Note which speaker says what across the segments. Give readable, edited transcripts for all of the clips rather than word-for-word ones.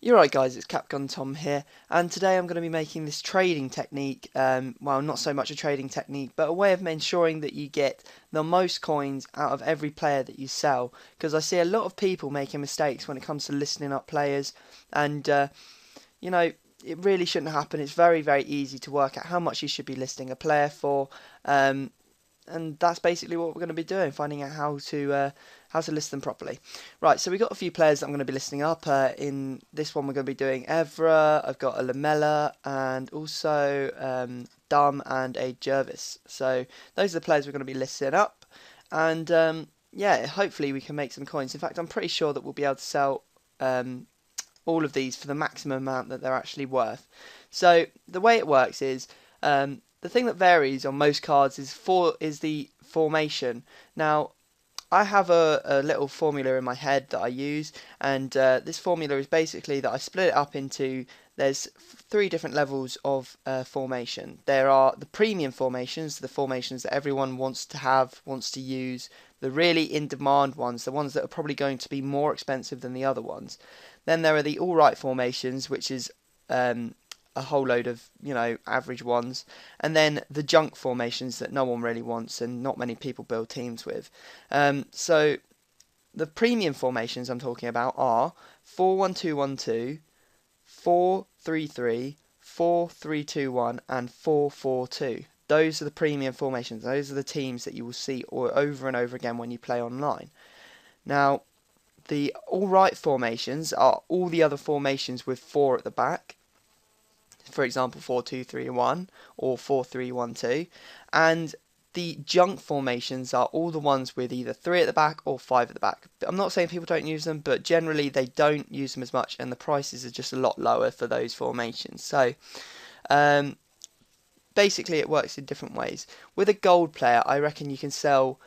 Speaker 1: You're right guys, it's CapgunTom here, and today I'm going to be making this trading technique, well not so much a trading technique, but a way of ensuring that you get the most coins out of every player that you sell, because I see a lot of people making mistakes when it comes to listening up players, and you know, it really shouldn't happen. It's very easy to work out how much you should be listing a player for, and that's basically what we're going to be doing, finding out how to list them properly. Right, so we've got a few players that I'm going to be listing up. In this one, we're going to be doing Evra. I've got a Lamella and also Dum and a Jervis. So those are the players we're going to be listing up, and yeah, hopefully we can make some coins. In fact, I'm pretty sure that we'll be able to sell all of these for the maximum amount that they're actually worth. So the way it works is the thing that varies on most cards is the formation. Now I have a little formula in my head that I use, and this formula is basically that I split it up into there's three different levels of formation. There are the premium formations, the formations that everyone wants to have, wants to use, the really in-demand ones, the ones that are probably going to be more expensive than the other ones. Then there are the all-right formations, which is a whole load of, average ones, and then the junk formations that no one really wants and not many people build teams with. So the premium formations I'm talking about are 4-1-2-1-2, 4-3-3, 4-3-2-1, and 4-4-2. Those are the premium formations. Those are the teams that you will see over and over again when you play online. Now, the all-right formations are all the other formations with 4 at the back. For example, 4-2-3-1 or 4-3-1-2, and the junk formations are all the ones with either 3 at the back or 5 at the back. I'm not saying people don't use them, but generally they don't use them as much, and the prices are just a lot lower for those formations. So basically it works in different ways. With a gold player, I reckon you can sell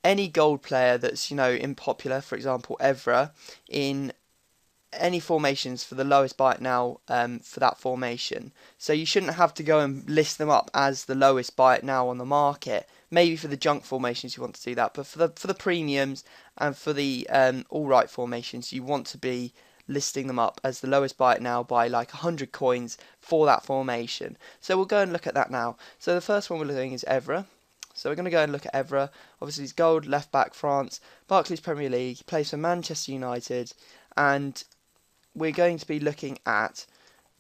Speaker 1: any gold player that's unpopular, for example Evra, in any formations for the lowest byte now for that formation. So you shouldn't have to go and list them up as the lowest byte now on the market. Maybe for the junk formations you want to do that, but for the premiums and for the all right formations you want to be listing them up as the lowest byte now by like 100 coins for that formation. So we'll go and look at that now. So the first one we're doing is Evra. So we're going to go and look at Evra. Obviously he's gold, left back, France, Barclays Premier League, he plays for Manchester United, and we're going to be looking at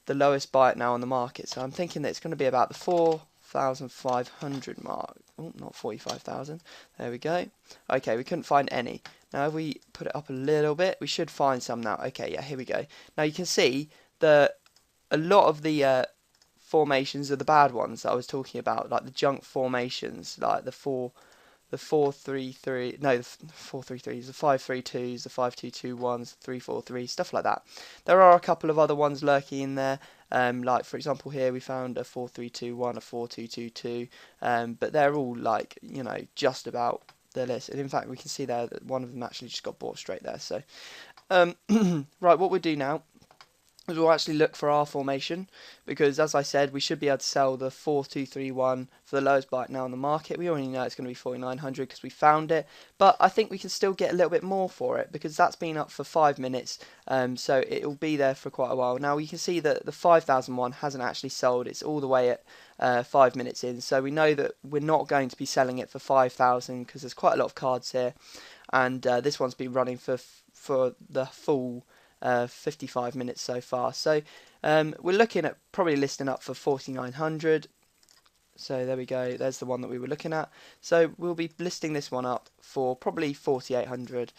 Speaker 1: the lowest byte now on the market. So I'm thinking that it's going to be about the 4,500 mark. Oh, not 45,000. There we go. Okay, we couldn't find any. Now if we put it up a little bit, we should find some now. Okay, yeah, here we go. Now you can see that a lot of the formations are the bad ones that I was talking about, like the junk formations, like the 4-3-3, no, the 4-3-3s, the 5-3-2s, the 5-2-2-1s, 3-4-3, stuff like that. There are a couple of other ones lurking in there, like for example here we found a 4-3-2-1, a 4-2-2-2, but they're all like, just about the list. And in fact we can see there that one of them actually just got bought straight there. So, right, what we'll do now is we'll actually look for our formation, because as I said we should be able to sell the 4-2-3-1 for the lowest byte now on the market. We already know it's going to be 4,900 because we found it, but I think we can still get a little bit more for it because that's been up for 5 minutes, so it will be there for quite a while. Now you can see that the 5,001 hasn't actually sold. It's all the way at 5 minutes in, so we know that we're not going to be selling it for 5,000 because there's quite a lot of cards here, and this one's been running for the full 55 minutes so far. So we're looking at probably listing up for 4,900. So there we go, there's the one that we were looking at. So we'll be listing this one up for probably 4,800,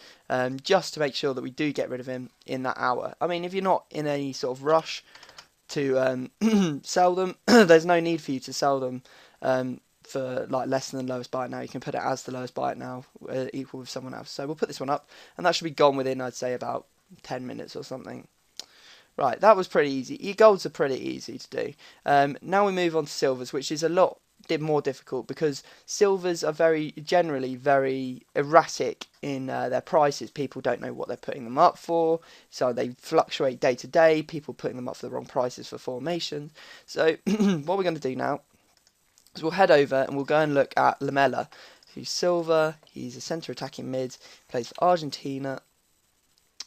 Speaker 1: just to make sure that we do get rid of him in that hour. I mean, if you're not in any sort of rush to sell them, there's no need for you to sell them for like less than the lowest byte now. You can put it as the lowest byte now, equal with someone else. So we'll put this one up, and that should be gone within, I'd say, about 10 minutes or something. Right, that was pretty easy. Golds are pretty easy to do. Now we move on to silvers, which is a lot more difficult because silvers are generally very erratic in their prices. People don't know what they're putting them up for, so they fluctuate day to day. People putting them up for the wrong prices for formations. So what we're going to do now is we'll head over and we'll go and look at Lamella, who's silver. He's a centre attacking mid, plays for Argentina.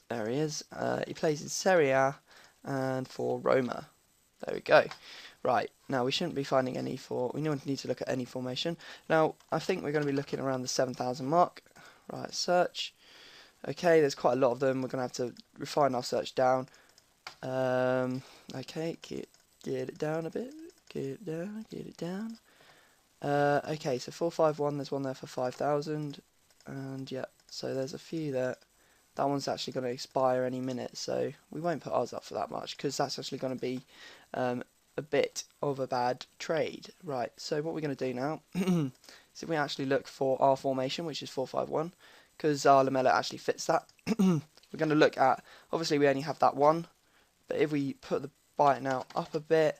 Speaker 1: There he is. He plays in Serie A, and for Roma. There we go. Right, now we shouldn't be finding any we don't need to look at any formation. Now, I think we're going to be looking around the 7,000 mark. Right, search. Okay, there's quite a lot of them. We're going to have to refine our search down. Okay, get it down a bit. Get it down. Okay, so 451, there's one there for 5,000. And yeah, so there's a few there. That one's actually going to expire any minute, so we won't put ours up for that much, because that's actually going to be a bit of a bad trade. Right, so what we're going to do now is we actually look for our formation, which is 451, because our lamella actually fits that. We're going to look at, obviously we only have that one, but if we put the buy now up a bit,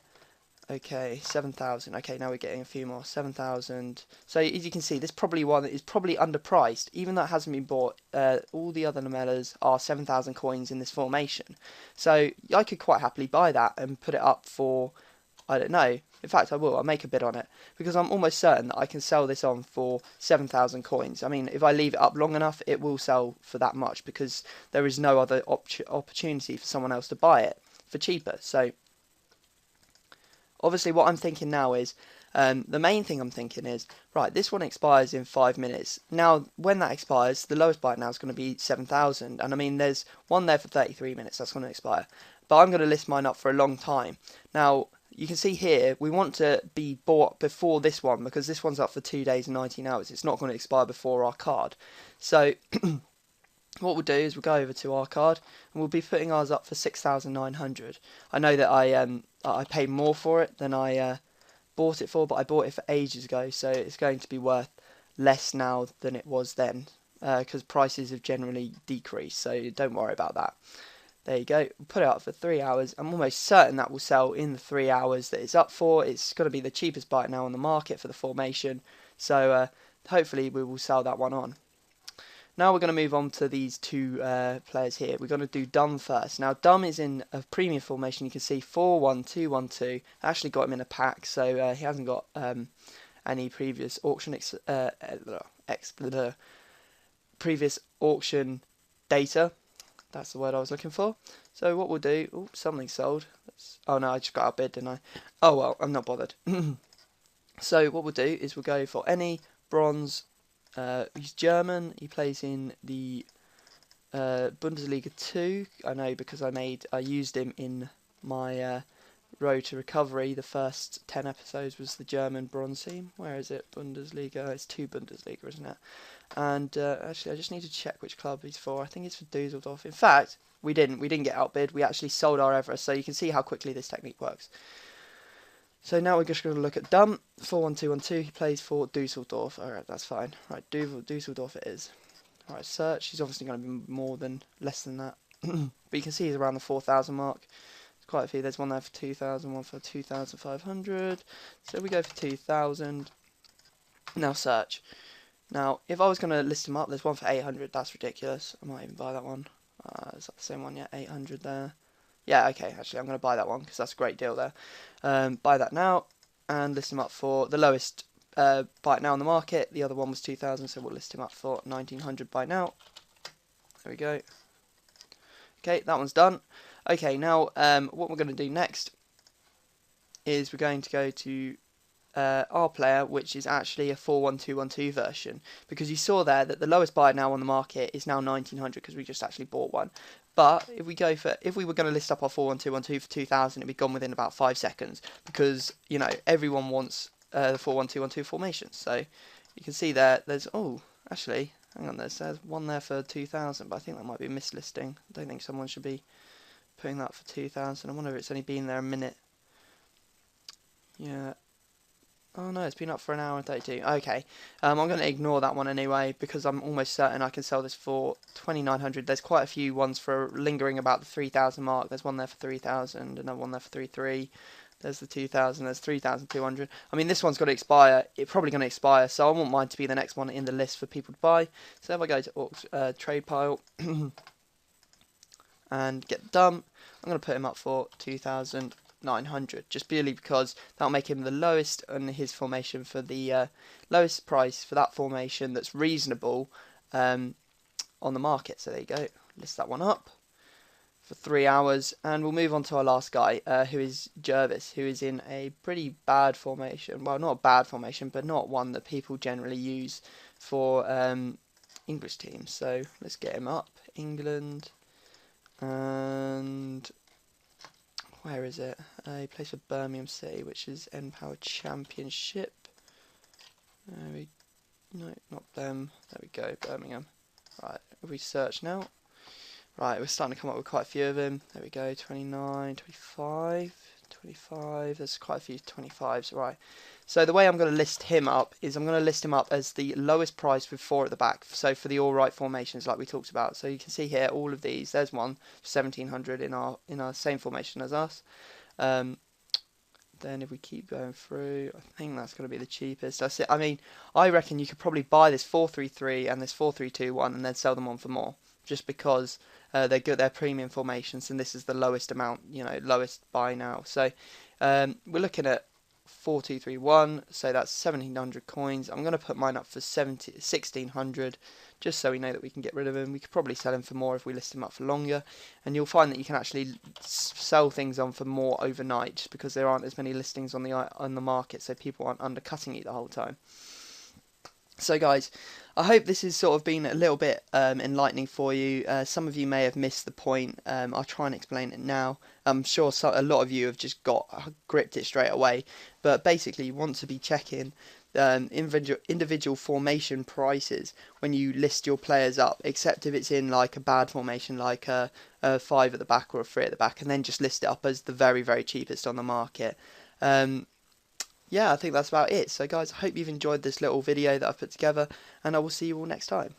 Speaker 1: okay, 7,000. Okay, now we're getting a few more. 7,000. So as you can see, this probably one that is probably underpriced, even though it hasn't been bought. All the other lamellas are 7,000 coins in this formation. So I could quite happily buy that and put it up for, I don't know. In fact, I will. I'll make a bid on it, because I'm almost certain that I can sell this on for 7,000 coins. I mean, if I leave it up long enough, it will sell for that much, because there is no other opportunity for someone else to buy it for cheaper. So obviously what I'm thinking now is, the main thing I'm thinking is, right, this one expires in 5 minutes. Now, when that expires, the lowest buy now is going to be 7,000. And I mean, there's one there for 33 minutes, that's going to expire. But I'm going to list mine up for a long time. Now, you can see here, we want to be bought before this one, because this one's up for 2 days and 19 hours. It's not going to expire before our card. So what we'll do is we'll go over to our card, and we'll be putting ours up for 6,900. I know that I paid more for it than I bought it for, but I bought it for ages ago, so it's going to be worth less now than it was then, because prices have generally decreased, so don't worry about that. There you go, we'll put it up for 3 hours. I'm almost certain that will sell in the 3 hours that it's up for. It's going to be the cheapest buy now on the market for the formation, so hopefully we will sell that one on. Now we're going to move on to these two players here. We're going to do Dum first. Now Dum is in a premium formation. You can see 4-1-2-1-2. I actually got him in a pack, so he hasn't got any previous auction previous auction data. That's the word I was looking for. So what we'll do... Oh, something sold. Oh no, I just got outbid, didn't I? Oh well, I'm not bothered. So what we'll do is we'll go for any bronze. He's German. He plays in the Bundesliga 2. I know, because I used him in my Road to Recovery. The first 10 episodes was the German bronze team. Where is it? Bundesliga. It's 2 Bundesliga, isn't it? And actually, I just need to check which club he's for. I think it's for Dusseldorf. In fact, we didn't get outbid. We actually sold our Everest. So you can see how quickly this technique works. So now we're just going to look at Dum. 4-1-2-1-2. He plays for Dusseldorf. Alright, that's fine. Right, Dusseldorf it is. Alright, search. He's obviously going to be less than that. But you can see he's around the 4,000 mark. There's quite a few. There's one there for 2,000, one for 2,500. So we go for 2,000. Now search. Now, if I was going to list him up, there's one for 800. That's ridiculous. I might even buy that one. Is that the same one? Yeah, 800 there. Yeah, okay, actually I'm going to buy that one, because that's a great deal there. Buy that now, and list him up for the lowest buy it now on the market. The other one was 2,000, so we'll list him up for 1,900 buy now. There we go. Okay, that one's done. Okay, now what we're going to do next is we're going to go to our player, which is actually a 4-1-2-1-2 version, because you saw there that the lowest buy now on the market is now 1,900, because we just actually bought one. But if we were going to list up our 4-1-2-1-2 for 2,000, it'd be gone within about 5 seconds, because you know everyone wants the 4-1-2-1-2 formation. So you can see there's actually hang on, there's one there for 2,000, but I think that might be a mislisting. I don't think someone should be putting that for 2,000. I wonder if it's only been there a minute. Yeah. Oh no, it's been up for an hour and 32. Okay, I'm going to ignore that one anyway, because I'm almost certain I can sell this for 2,900. There's quite a few ones for lingering about the 3,000 mark. There's one there for 3,000, another one there for 3,300. There's the 2,000, there's 3,200. I mean, this one's going to expire. It's probably going to expire, so I want mine to be the next one in the list for people to buy. So if I go to trade pile and get Dum, I'm going to put him up for 2,900, just purely because that'll make him the lowest on his formation for the lowest price for that formation that's reasonable on the market. So there you go, list that one up for 3 hours, and we'll move on to our last guy, who is Jervis, who is in a pretty bad formation. Well, not a bad formation, but not one that people generally use for English teams. So let's get him up. England, and where is it? He plays for Birmingham City, which is N-Power Championship. No, not them. There we go, Birmingham. Right, if we search now. Right, we're starting to come up with quite a few of them. There we go, 29, 25, 25. There's quite a few 25s. Right. So the way I'm going to list him up is I'm going to list him up as the lowest price with 4 at the back. So for the all right formations like we talked about. So you can see here all of these. There's one for 1700 in our same formation as us. Then if we keep going through, I think that's going to be the cheapest. That's it. I mean, I reckon you could probably buy this 433 and this 4321 and then sell them on for more, just because they're good. They're premium formations, and this is the lowest amount, lowest buy now. So we're looking at 4231. So that's 1700 coins. I'm going to put mine up for 1600, just so we know that we can get rid of him. We could probably sell him for more if we list him up for longer, and you'll find that you can actually sell things on for more overnight, just because there aren't as many listings on the market, so people aren't undercutting you the whole time. So guys, I hope this has sort of been a little bit enlightening for you. Some of you may have missed the point. I'll try and explain it now. I'm sure a lot of you have just gripped it straight away. But basically, you want to be checking individual formation prices when you list your players up, except if it's in like a bad formation, like a 5 at the back or a 3 at the back, and then just list it up as the very, very cheapest on the market. Yeah, I think that's about it. So guys, I hope you've enjoyed this little video that I've put together, and I will see you all next time.